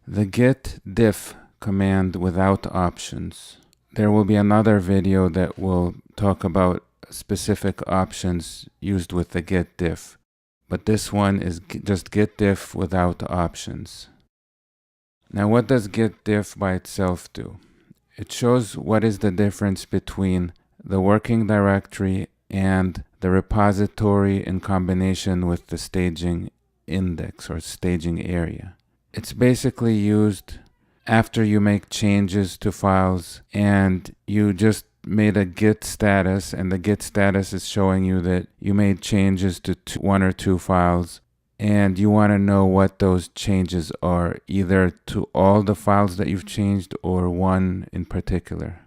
The git diff command without options. There will be another video that will talk about specific options used with the git diff, but this one is just git diff without options. Now, what does git diff by itself do? It shows what is the difference between the working directory and the repository in combination with the staging index or staging area. It's basically used after you make changes to files and you just made a git status, and the git status is showing you that you made changes to one or two files, and you want to know what those changes are, either to all the files that you've changed or one in particular.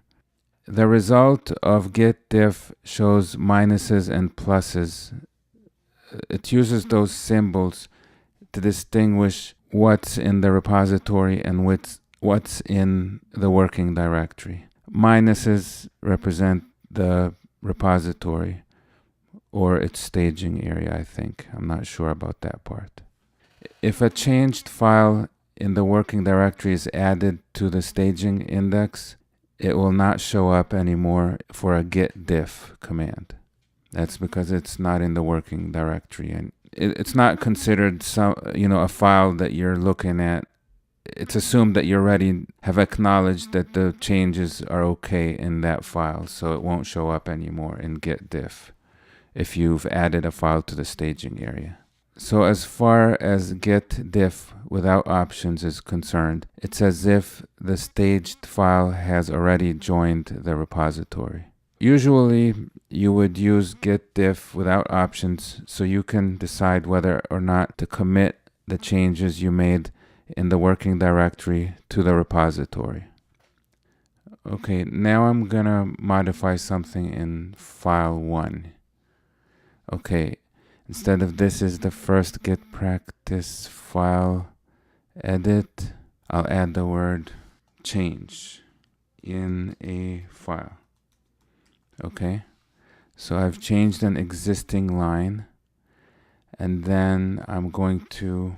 The result of git diff shows minuses and pluses. It uses those symbols to distinguish what's in the repository and what's in the working directory. Minuses represent the repository or its staging area, I think. I'm not sure about that part. If a changed file in the working directory is added to the staging index, it will not show up anymore for a git diff command. That's because it's not in the working directory, and it's not considered a file that you're looking at. It's assumed that you already have acknowledged that the changes are okay in that file, so it won't show up anymore in git diff if you've added a file to the staging area. So as far as git diff without options is concerned, it's as if the staged file has already joined the repository. Usually you would use git diff without options so you can decide whether or not to commit the changes you made in the working directory to the repository. Okay, now I'm gonna modify something in file 1. Okay, instead of this is the first git practice file edit, I'll add the word change in a file. Okay, so I've changed an existing line, and then I'm going to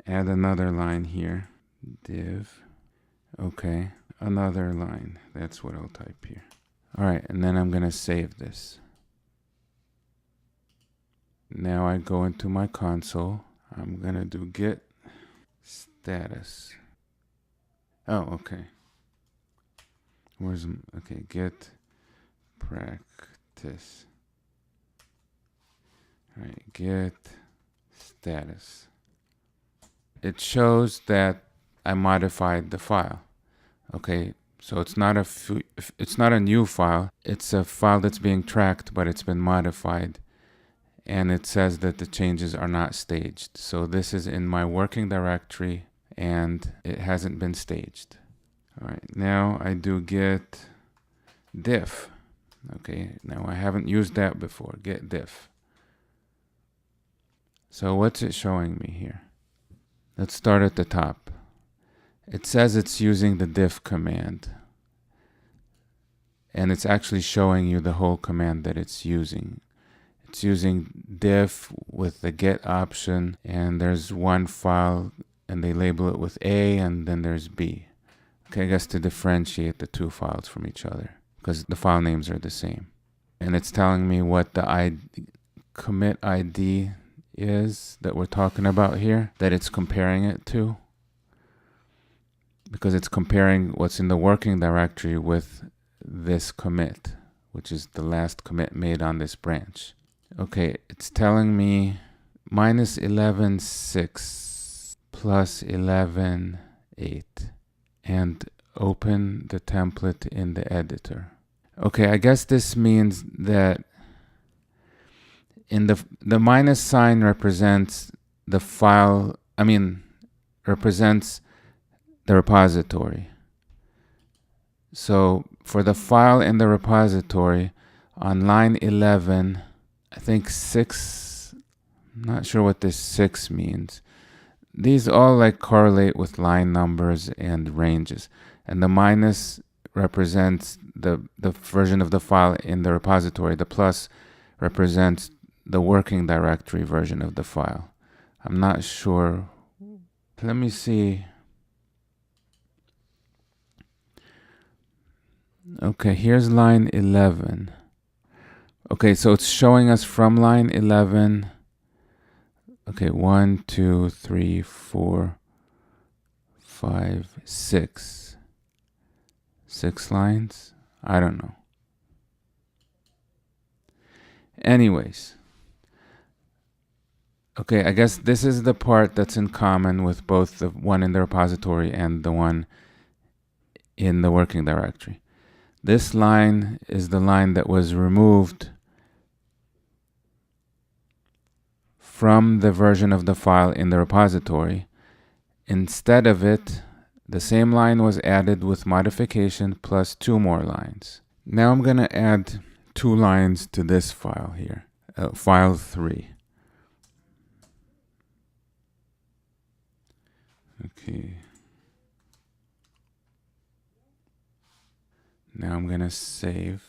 add another line here, div. Okay, another line, that's what I'll type here. All right, and then I'm gonna save this. Now I go into my console. I'm gonna do git status. Oh, okay. Okay, git practice. All right, git status. It shows that I modified the file. Okay, so it's not a new file. It's a file that's being tracked, but it's been modified. And it says that the changes are not staged. So this is in my working directory and it hasn't been staged. All right, now I do git diff. Okay, now I haven't used that before, git diff. So what's it showing me here? Let's start at the top. It says it's using the diff command. And it's actually showing you the whole command that it's using. It's using diff with the get option, and there's one file and they label it with A, and then there's B. Okay, I guess to differentiate the two files from each other because the file names are the same. And it's telling me what the commit ID is that we're talking about here, that it's comparing it to, because it's comparing what's in the working directory with this commit, which is the last commit made on this branch. Okay, it's telling me minus 11.6 plus 11.8 and open the template in the editor. Okay, I guess this means that in the minus sign represents the file, represents the repository. So for the file in the repository on line 11, I think 6, I'm not sure what this 6 means. These all like correlate with line numbers and ranges. And the minus represents the version of the file in the repository. The plus represents the working directory version of the file. I'm not sure. Let me see. Okay, here's line 11. Okay, so it's showing us from line 11. Okay, 1, 2, 3, 4, 5, 6. 6 lines? I don't know. Anyways. Okay, I guess this is the part that's in common with both the one in the repository and the one in the working directory. This line is the line that was removed from the version of the file in the repository. Instead of it, the same line was added with modification plus 2 more lines. Now I'm going to add 2 lines to this file here, file 3. Okay. Now I'm going to save.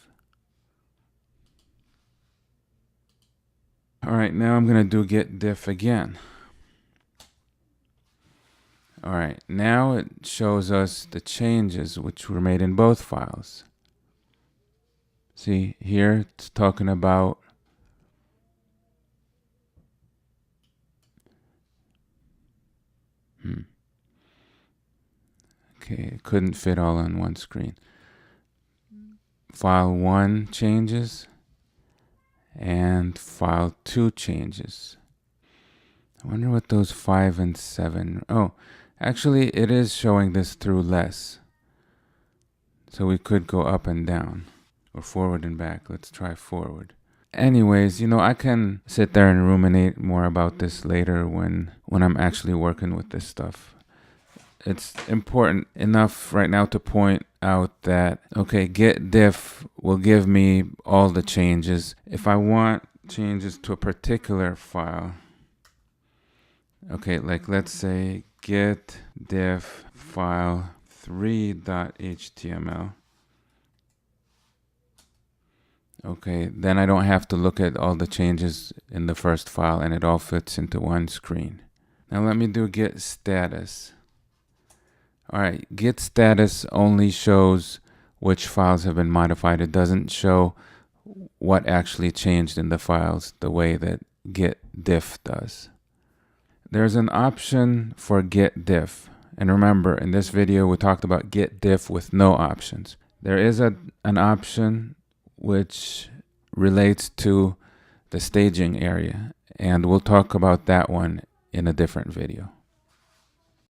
All right, now I'm going to do get diff again. All right, now it shows us the changes which were made in both files. See, here it's talking about okay, it couldn't fit all on one screen. File 1 changes and file 2 changes. I wonder what those 5 and 7. Oh, actually it is showing this through less. So we could go up and down or forward and back. Let's try forward. Anyways, I can sit there and ruminate more about this later when I'm actually working with this stuff. It's important enough right now to point out that, okay, get diff will give me all the changes. If I want changes to a particular file, okay, like let's say get diff file 3.html. Okay, then I don't have to look at all the changes in the first file and it all fits into one screen. Now let me do get status. All right, get status only shows which files have been modified. It doesn't show what actually changed in the files the way that get diff does. There's an option for get diff. And remember, in this video, we talked about get diff with no options. There is an option which relates to the staging area, and we'll talk about that one in a different video.